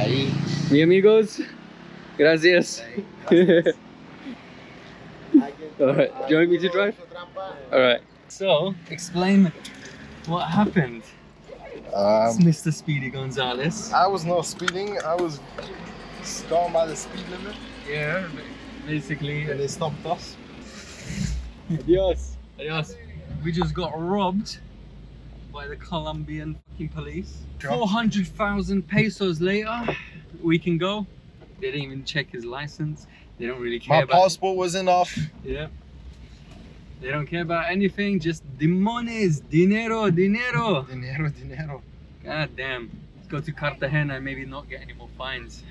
Ahí. Mi amigos, gracias. Alright, do you want me to drive? Alright. So, explain what happened. It's Mr. Speedy Gonzalez. I was not speeding, I was going by the speed limit. Yeah, basically. And they stopped us. Adios. Adios. We just got robbed by the Colombian fucking police. 400,000 pesos later, we can go. They didn't even check his license. They don't really care about. My passport was enough. Yeah. They don't care about anything, just demones, dinero, dinero. Dinero, dinero. God damn. Let's go to Cartagena and maybe not get any more fines.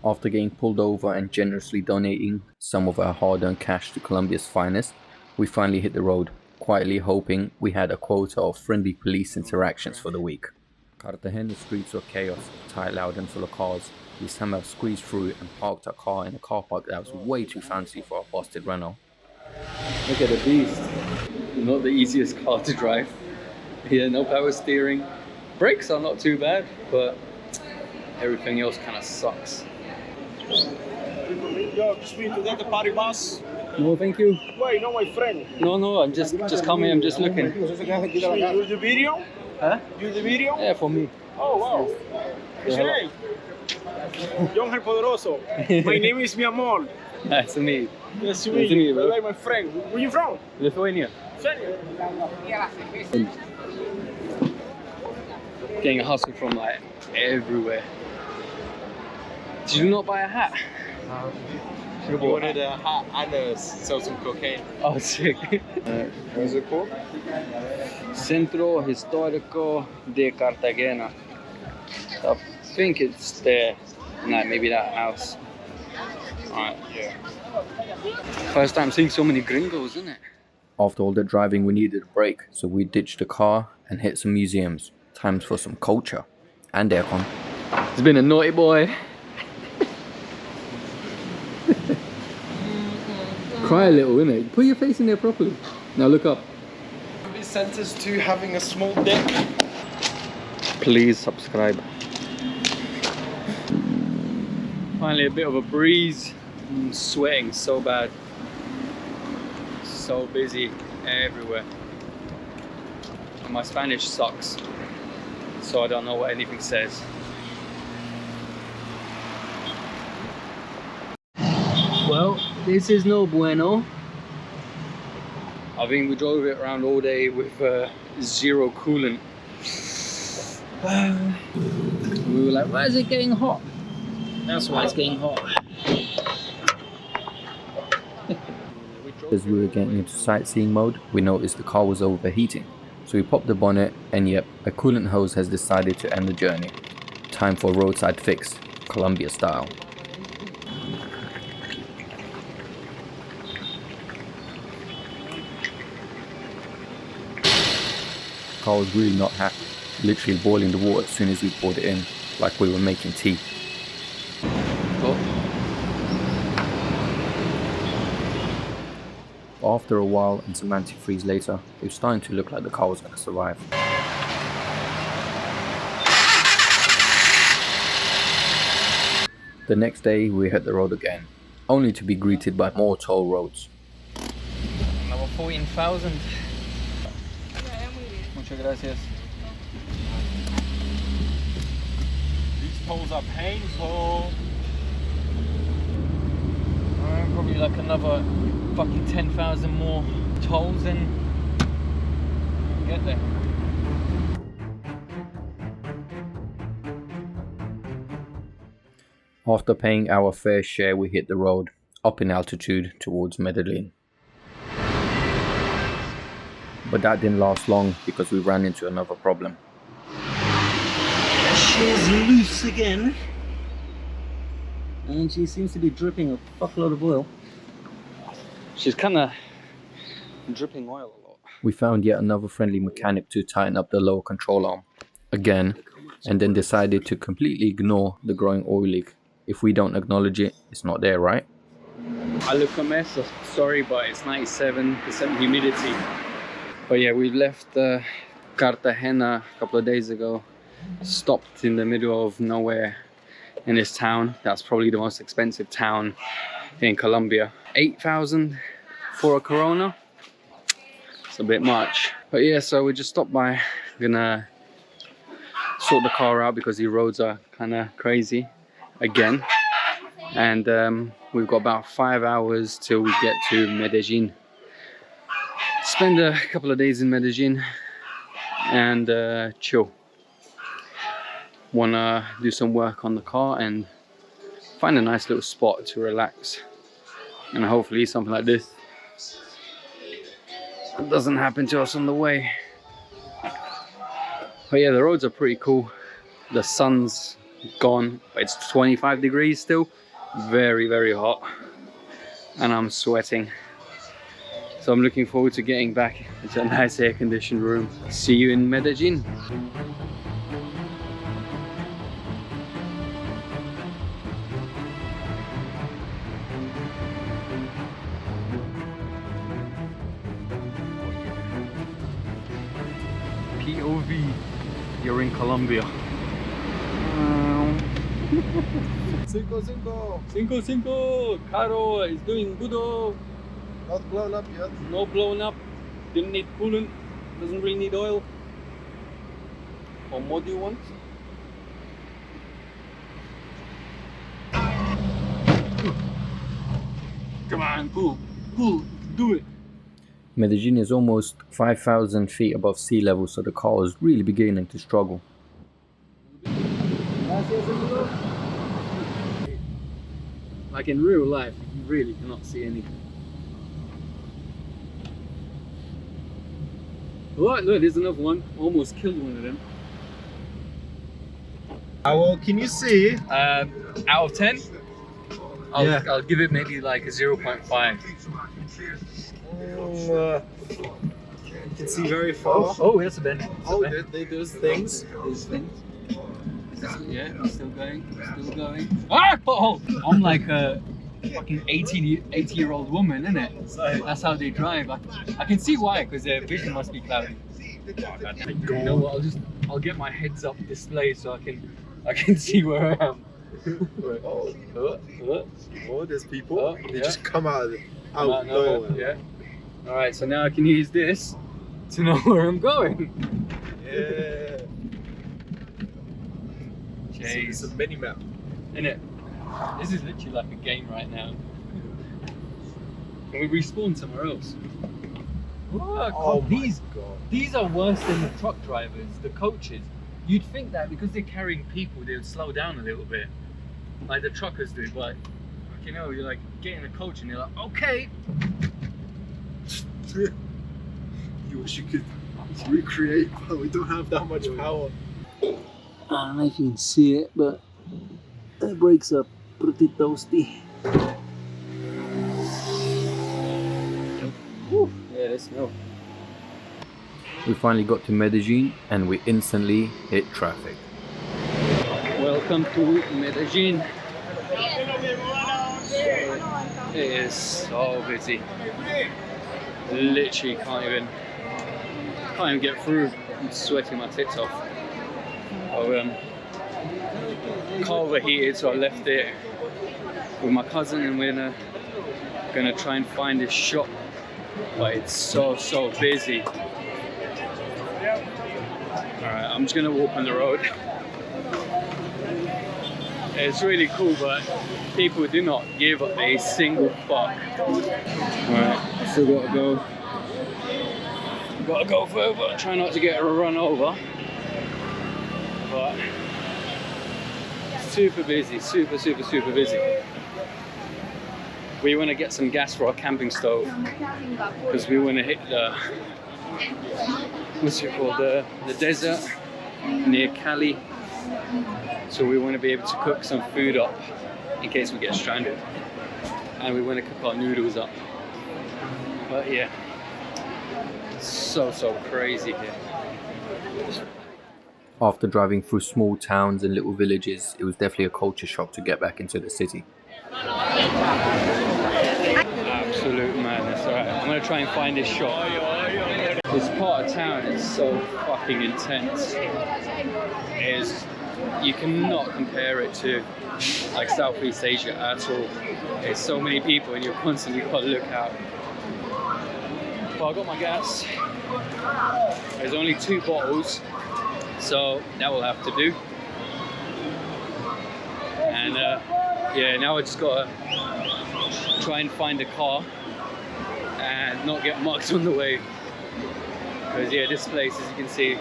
After getting pulled over and generously donating some of our hard-earned cash to Colombia's finest, we finally hit the road, quietly hoping we had a quota of friendly police interactions for the week. Cartagena's streets were chaos, tight, loud and full of cars. We somehow squeezed through and parked our car in a car park that was way too fancy for our busted Renault. Look at the beast. Not the easiest car to drive. Yeah, no power steering. Brakes are not too bad, but everything else kind of sucks. Yo, speed to get the party bus. No, thank you. Wait, no, my friend. No, I'm just coming. I'm just looking. You the video? Huh? You the video? Yeah, for me. Oh, wow. What's your name? John El Poderoso. My name is Mi Amor. Nice to meet you. Nice to meet you. Bye, my friend. Where you from? Lithuania. Serio? Getting hustled from like everywhere. Did you not buy a hat? I ordered a hat and sell some cocaine. Oh, sick. What's it called? Centro Histórico de Cartagena. I think it's there. No, maybe that house. Alright, yeah. First time seeing so many gringos, isn't it? After all the driving, we needed a break, so we ditched the car and hit some museums. Times for some culture and aircon. He's been a naughty boy. Cry a little, innit? Put your face in there properly. Now look up. Be sentenced to having a small dick. Please subscribe. Finally a bit of a breeze. I'm sweating so bad. So busy everywhere. And my Spanish sucks. So I don't know what anything says. Well, this is no bueno. I think we drove it around all day with zero coolant. We were like, why is it getting hot? That's why it's getting hot. As we were getting into sightseeing mode, we noticed the car was overheating. So we popped the bonnet, and yep, a coolant hose has decided to end the journey. Time for a roadside fix, Colombia style. The car was really not happy, literally boiling the water as soon as we poured it in, like we were making tea. After a while and some antifreeze later, it was starting to look like the car was going to survive. The next day we hit the road again, only to be greeted by more toll roads. Number 14,000. Muchas gracias. These tolls are painful. Probably like another fucking 10,000 more tolls and get there. After paying our fair share, we hit the road, up in altitude towards Medellín. But that didn't last long because we ran into another problem. She's loose again. And she seems to be dripping a fuckload of oil. She's kind of dripping oil a lot. We found yet another friendly mechanic to tighten up the lower control arm. Again, and then decided to completely ignore the growing oil leak. If we don't acknowledge it, it's not there, right? I look a mess, sorry, but it's 97% humidity. But yeah, we left Cartagena a couple of days ago. stopped in the middle of nowhere in this town. That's probably the most expensive town in Colombia. 8,000 for a Corona. It's a bit much. But yeah, so we just stopped by. Gonna sort the car out because the roads are kind of crazy again. And we've got about 5 hours till we get to Medellín. Spend a couple of days in Medellín and chill. Wanna do some work on the car and find a nice little spot to relax. And hopefully something like this doesn't happen to us on the way. But yeah, the roads are pretty cool. The sun's gone, but it's 25 degrees still. Very, very hot. And I'm sweating. So I'm looking forward to getting back into a nice air-conditioned room. See you in Medellín. POV, you're in Colombia. 5-5. 5-5, Caro is doing good. Not blown up yet. No blown up, didn't need coolant, doesn't really need oil. What more do you want? Come on, cool, do it. Medellín is almost 5,000 feet above sea level, so the car is really beginning to struggle. Like in real life, you really cannot see anything. Look, there's another one. Almost killed one of them. Well, can you see? Out of 10, I'll give it maybe like a 0.5. You can see very far. Oh, that's a bend. Those things. Those things. Yeah, still going. Ah, pothole! I'm like a fucking 80-year-old woman, isn't it? That's how they drive. I can see why, because their vision must be cloudy. You know what? I'll get my heads up display so I can see where I am. Oh, there's people. They just come out nowhere. nowhere. Yeah. All right, so now I can use this to know where I'm going. Yeah. Jeez. It's a mini map. Isn't it? This is literally like a game right now. Can we respawn somewhere else? Look, Oh these God. These are worse than the truck drivers, the coaches. You'd think that because they're carrying people, they would slow down a little bit, like the truckers do. But you know, you're like getting a coach, and you're like, okay. You wish you could recreate, but we don't have that much power. I don't know if you can see it, but the brakes are pretty toasty. Whew. Yeah, they smell. We finally got to Medellín and we instantly hit traffic. Welcome to Medellín. It is so busy. Literally can't even get through. I'm sweating my tits off. Car overheated, so I left it with my cousin, and we're gonna try and find this shop, but it's so busy. Alright, I'm just gonna walk on the road. It's really cool, but people do not give a single fuck. Alright, still gotta go further, try not to get run over. But super busy, super busy. We want to get some gas for our camping stove because we want to hit the, what's it called, the desert near Cali. So we want to be able to cook some food up in case we get stranded, and we want to cook our noodles up. But yeah, so crazy here. After driving through small towns and little villages, it was definitely a culture shock to get back into the city. Absolute madness. Alright, I'm gonna try and find this shop. This part of town is so fucking intense. You cannot compare it to like Southeast Asia at all. There's so many people and you're constantly got to look out. But I got my gas. There's only 2 bottles, so that will have to do. And yeah, now I just gotta try and find a car and not get mugged on the way. Because yeah, this place, as you can see,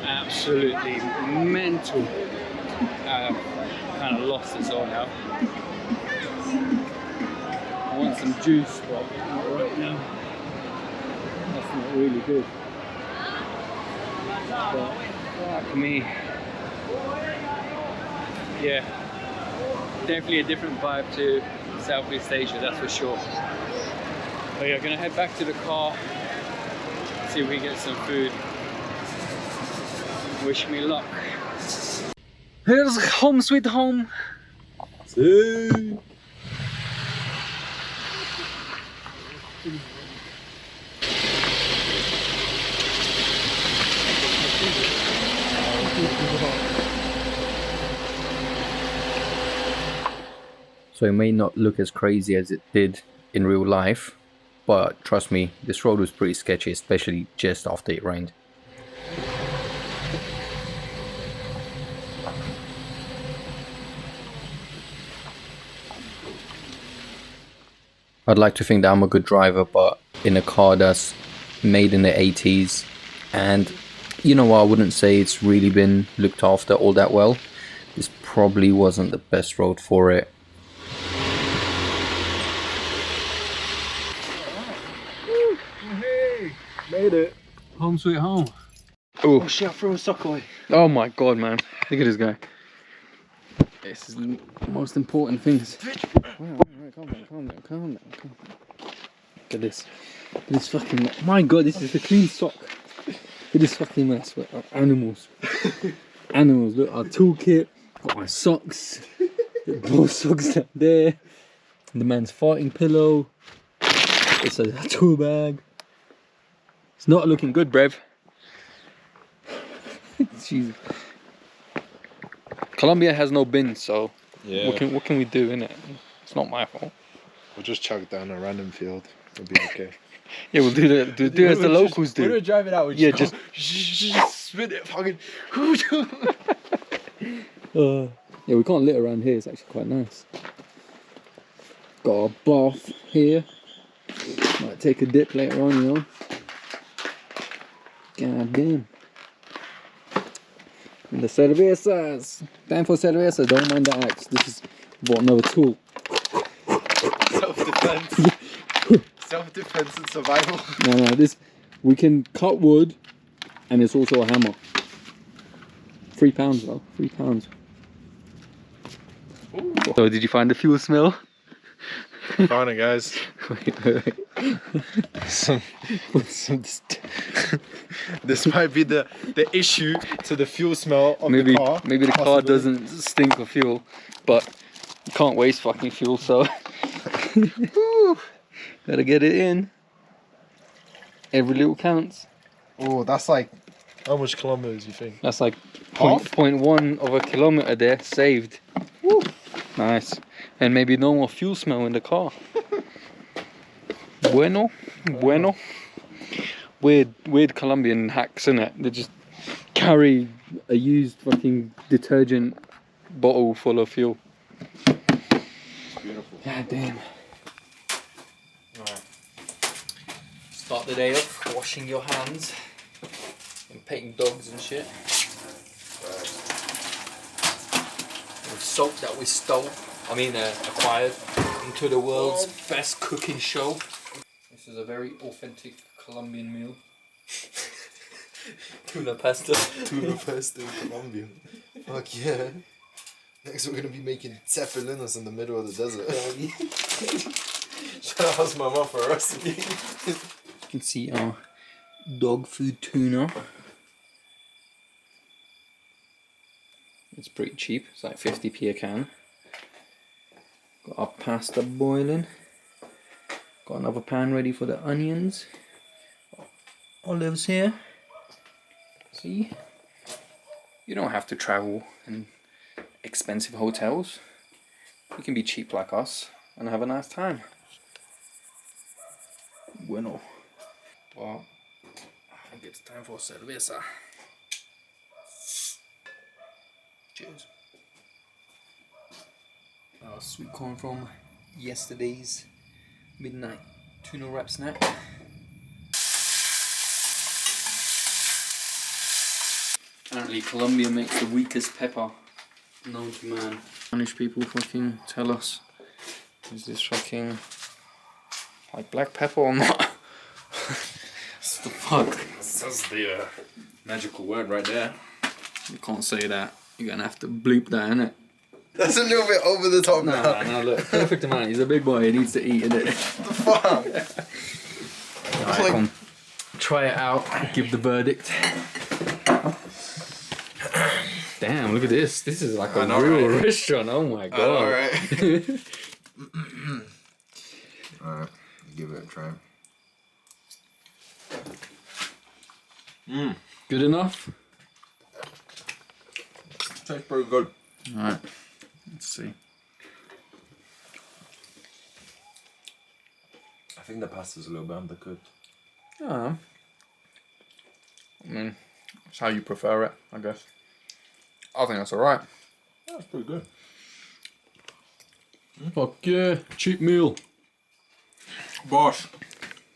absolutely mental. Kind of lost it all now. I want some juice, but right now that's not really good. But fuck me. Yeah, definitely a different vibe to Southeast Asia, that's for sure. But yeah, gonna head back to the car, see if we get some food. Wish me luck. Here's home sweet home. See. So it may not look as crazy as it did in real life, but trust me, this road was pretty sketchy, especially just after it rained. I'd like to think that I'm a good driver, but in a car that's made in the 80s, and you know what, I wouldn't say it's really been looked after all that well. This probably wasn't the best road for it. Hey, made it. Home sweet home. Oh shit, I threw a sock away. Oh my god, man. Look at this guy. This is the most important things. Calm down. Look at this. Look at this fucking... My god, this is a clean sock. Look at this fucking mess. Animals. Animals. Look, our toolkit. Got my socks. More socks down there. The man's farting pillow. It's a tool bag. It's not looking good, brev. Jesus. Colombia has no bins, so Yeah. what can we do, innit? It's not my fault. We'll just chug down a random field. It'll be okay. Yeah, we'll do as the locals do. When we're driving out, we Yeah, just spin it, fucking. Yeah, we can't litter around here. It's actually quite nice. Got a bath here. Might take a dip later on, you know. God damn. And the cervezas. Time for cerveza. Don't mind the axe. This is bought another tool. Self-defense. Self-defense and survival. No, this we can cut wood, and it's also a hammer. £3 though. £3. Ooh. So, did you find the fuel smell? Found it, guys. This might be the issue to the fuel smell of the car. Maybe the car doesn't stink of fuel, but you can't waste fucking fuel, so gotta get it in. Every little counts. Oh, that's like, how much kilometers you think? That's like 0.1 of a kilometer there saved. Woo. Nice. And maybe no more fuel smell in the car. Bueno. Weird Colombian hacks, innit? They just carry a used fucking detergent bottle full of fuel. It's beautiful. God damn. Alright. Start the day off washing your hands and petting dogs and shit. With soap that we acquired into the world's best cooking show. This is a very authentic Colombian meal. Tuna pasta. Tuna pasta in Colombia. Fuck yeah. Next we're gonna be making cepelinos in the middle of the desert. Shout out to my mom for a recipe. You can see our dog food tuna. It's pretty cheap, it's like 50p a can. Got our pasta boiling. Got another pan ready for the onions. olives here. See? You don't have to travel in expensive hotels. You can be cheap like us and have a nice time. Bueno. Well, I think it's time for cerveza. Cheers. Our sweet corn from yesterday's midnight tuna wrap snack. Apparently Colombia makes the weakest pepper known to man. Spanish people fucking tell us, is this fucking like black pepper or not? What the fuck? That's the magical word right there. You can't say that. You're gonna have to bleep that, innit? That's a little bit over the top now. No, look, perfect amount. He's a big boy, he needs to eat, innit? What the fuck? Alright, come. Try it out, give the verdict. Damn, look at this. This is like a real restaurant. Oh my god. Alright. Alright, give it a try. Good enough? Tastes pretty good. Alright, let's see. I think the pasta's a little bit undercooked. I mean, it's how you prefer it, I guess. I think that's alright. That's pretty good. Fuck yeah, cheap meal. Boss,